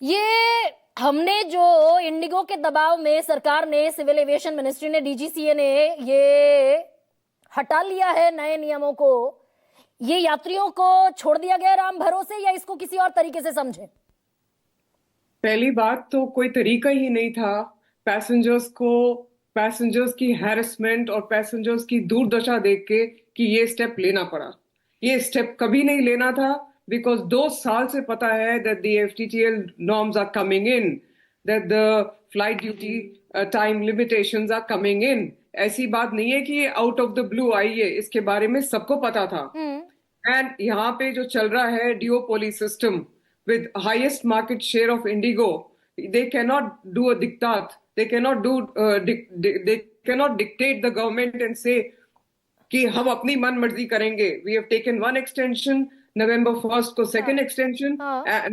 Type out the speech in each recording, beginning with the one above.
ये हमने जो इंडिगो के दबाव में सरकार ने, सिविल एविएशन मिनिस्ट्री ने, डीजीसीए ने ये हटा लिया है नए नियमों को, ये यात्रियों को छोड़ दिया गया राम भरोसे, या इसको किसी और तरीके से समझे? पहली बात तो कोई तरीका ही नहीं था पैसेंजर्स की हैरेसमेंट और पैसेंजर्स की दुर्दशा देख के कि ये स्टेप लेना पड़ा। ये स्टेप कभी नहीं लेना था, बिकॉज 2 साल से पता है that the FTTL norms are coming in, that the flight duty time limitations are coming in. ऐसी बात नहीं है कि ये आउट ऑफ द ब्लू आई है, इसके बारे में सबको पता था। एंड यहाँ पे जो चल रहा है duopoly system with highest market share of Indigo, they cannot do a diktat. They cannot do they cannot dictate the government and say कि हम अपनी मन मर्जी करेंगे। We have taken one extension, November 1st को second extension,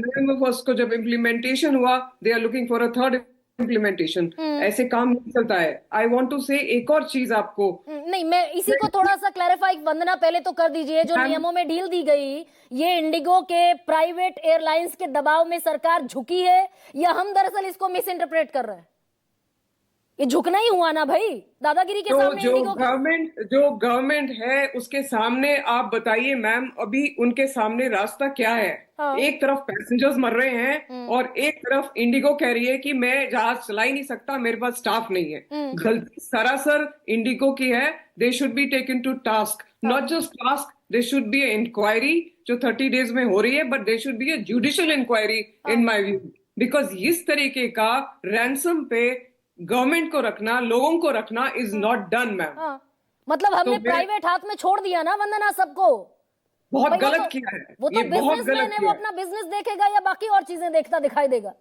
November 1st को जब implementation हुआ, they are looking for a third implementation। ऐसे काम नहीं चलता है। I want to say एक और चीज आपको, नहीं, मैं इसी को थोड़ा सा क्लैरिफाई, वंदना पहले तो कर दीजिए। जो नियमों में ढील दी गई, ये इंडिगो के प्राइवेट एयरलाइंस के दबाव में सरकार झुकी है, या हम दरअसल इसको मिस इंटरप्रेट कर रहे हैं? ये झुकना ही हुआ ना भाई, दादागिरी के सामने इंडिगो जो गवर्नमेंट है उसके सामने आप बताइए मैम, अभी उनके सामने रास्ता क्या है? एक तरफ पैसेंजर्स मर रहे हैं और एक तरफ इंडिगो कह रही है कि मैं जहाज चला ही नहीं सकता, मेरे पास स्टाफ नहीं है। गलती सरासर इंडिगो की है। They should be taken to task, not just task, they should be inquiry जो 30 डेज में हो रही है, but they should be a judicial inquiry in my view. Because इस तरीके का रैंसम पे गवर्नमेंट को रखना, लोगों को रखना इज नॉट डन मैम। मतलब हमने प्राइवेट हाथ में छोड़ दिया ना वंदना सबको। बहुत गलत किया है, वो तो बिजनेसमैन है, वो अपना बिजनेस देखेगा या बाकी और चीजें देखता दिखाई देगा?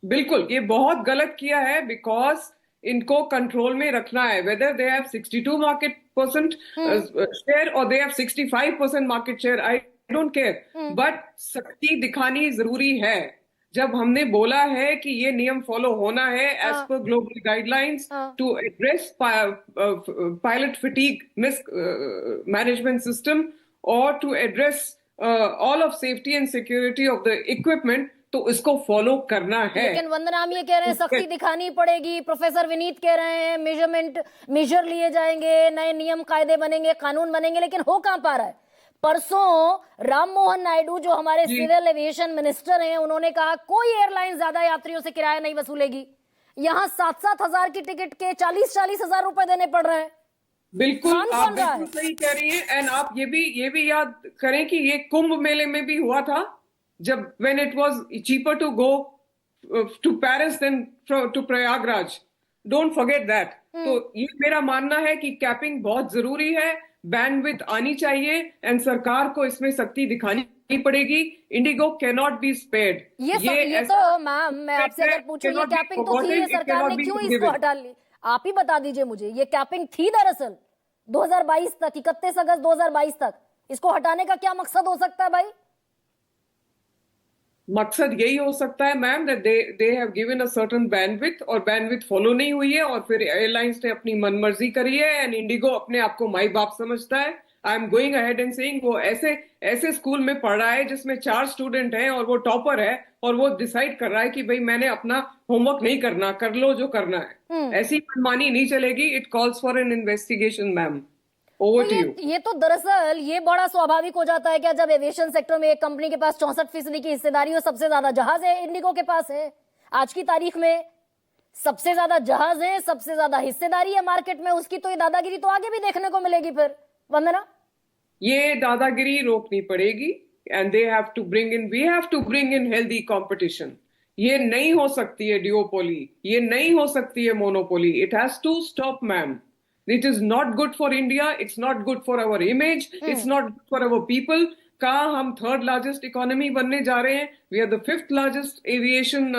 बिल्कुल, ये बहुत गलत किया है, बिकॉज इनको कंट्रोल में रखना है। Whether they have 62 market percent share और they have 65% market share, I don't care, but सख्ती दिखानी जरूरी है। जब हमने बोला है कि ये नियम फॉलो होना है एज पर global guidelines to address pilot fatigue miss management system और to address all of safety and security of the equipment, तो इसको फॉलो करना है। लेकिन वंदना हम ये कह रहे हैं सख्ती दिखानी पड़ेगी, प्रोफेसर विनीत कह रहे हैं मेजर लिए जाएंगे, नए नियम कायदे बनेंगे, कानून बनेंगे, लेकिन हो कहां पा रहा है? परसों राम मोहन नायडू जो हमारे सिविल एविएशन मिनिस्टर हैं, उन्होंने कहा कोई एयरलाइन ज्यादा यात्रियों से किराया नहीं वसूलेगी। यहां 7-7 हजार की टिकट के 40-40 हजार रुपए देने पड़ रहे हैं। बिल्कुल, आप बिल्कुल सही कह रही हैं। एंड आप ये भी याद करें कि ये कुंभ मेले में भी हुआ था, जब when it was cheaper to go to Paris than to Prayagraj. Don't forget that. तो ये मेरा मानना है कि कैपिंग बहुत जरूरी है, बैंडविड्थ आनी चाहिए एंड सरकार को इसमें सख्ती दिखानी पड़ेगी। Indigo can not be spared. ये तो मैम, मैं आपसे अगर पूछूं, ये कैपिंग तो थी, सरकार ने क्यों इसको हटा ली? आप ही बता दीजिए मुझे। ये कैपिंग थी दरअसल 2022 तक, 31 अगस्त 2022 तक। इसको हटाने का क्या मकसद हो सकता है भाई? मकसद यही हो सकता है ma'am that they have given a certain bandwidth, और बैंडविड्थ फॉलो नहीं हुई है, और फिर एयरलाइंस ने अपनी मनमर्जी करी है एंड इंडिगो अपने आप को माई बाप समझता है। I am going ahead and saying वो ऐसे स्कूल में पढ़ रहा है जिसमें 4 स्टूडेंट हैं और वो टॉपर है, और वो डिसाइड कर रहा है कि भाई मैंने अपना होमवर्क नहीं करना, कर लो जो करना है। ऐसी मनमानी नहीं चलेगी। It calls for an investigation ma'am. ये तो दरअसल ये बड़ा स्वाभाविक हो जाता है क्या, जब एविएशन सेक्टर में एक कंपनी के पास 64% की हिस्सेदारी हो, सबसे ज्यादा जहाज है इंडिगो के पास है आज की तारीख में, सबसे ज्यादा जहाज है, सबसे ज्यादा हिस्सेदारी है मार्केट में, उसकी तो ये दादागिरी तो आगे भी देखने को मिलेगी फिर वंदना। ये दादागिरी रोकनी पड़ेगी and we have to bring in healthy competition. ये नहीं हो सकती है डिओपोली, ये नहीं हो सकती है monopoly. It has to stop ma'am. It is not good for India. It's not good for our image. It's not good for our people. कहाँ हम 3rd largest economy बनने जा रहे हैं? We are the 5th largest aviation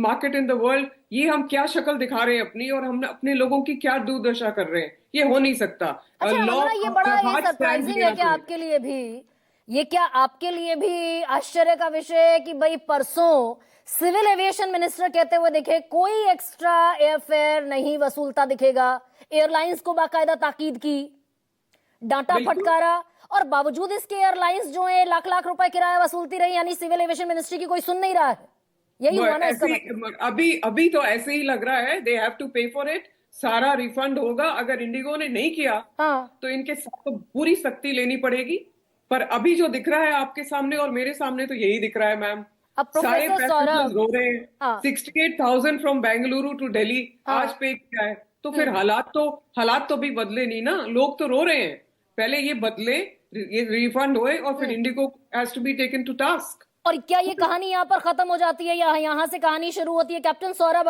market in the world. ये हम क्या शक्ल दिखा रहे हैं अपनी, और हम अपने लोगों की क्या दुर्दशा कर रहे हैं? ये हो नहीं सकता। अच्छा, ये बड़ा सरप्राइजिंग है क्या आपके लिए भी? ये क्या आपके लिए भी आश्चर्य का विषय है कि भाई परसों सिविल एविएशन मिनिस्टर कहते हुए दिखे कोई एक्स्ट्रा एयरफेयर नहीं वसूलता दिखेगा, एयरलाइंस को बाकायदा ताकीद की, डांटा फटकारा, और बावजूद इसके एयरलाइंस जो है लाख लाख रुपए किराया वसूलती रही, यानी सिविल एविएशन मिनिस्ट्री की कोई सुन नहीं रहा है। यही हुआ ना इसका ऐसे मतलब? अभी अभी तो ऐसे ही लग रहा है, दे हैव टू पे फॉर इट, सारा रिफंड होगा। अगर इंडिगो ने नहीं किया हाँ, तो इनके साथ तो पूरी सख्ती लेनी पड़ेगी। पर अभी जो दिख रहा है आपके सामने और मेरे सामने, तो यही दिख रहा है मैम। अब सारे प्रोफेसर पैसेंजर्स सौरभ, रो रहे हैं। हाँ 68,000 फ्रॉम बेंगलुरु टू दिल्ली आज हाँ, पे किया है। तो फिर हालात तो भी बदले नहीं ना, लोग तो रो रहे हैं। पहले ये बदले, ये रिफंड होए, और फिर IndiGo has to be taken to task. और क्या ये कहानी यहाँ पर खत्म हो जाती है या यहाँ से कहानी शुरू होती है कैप्टन सौरभ?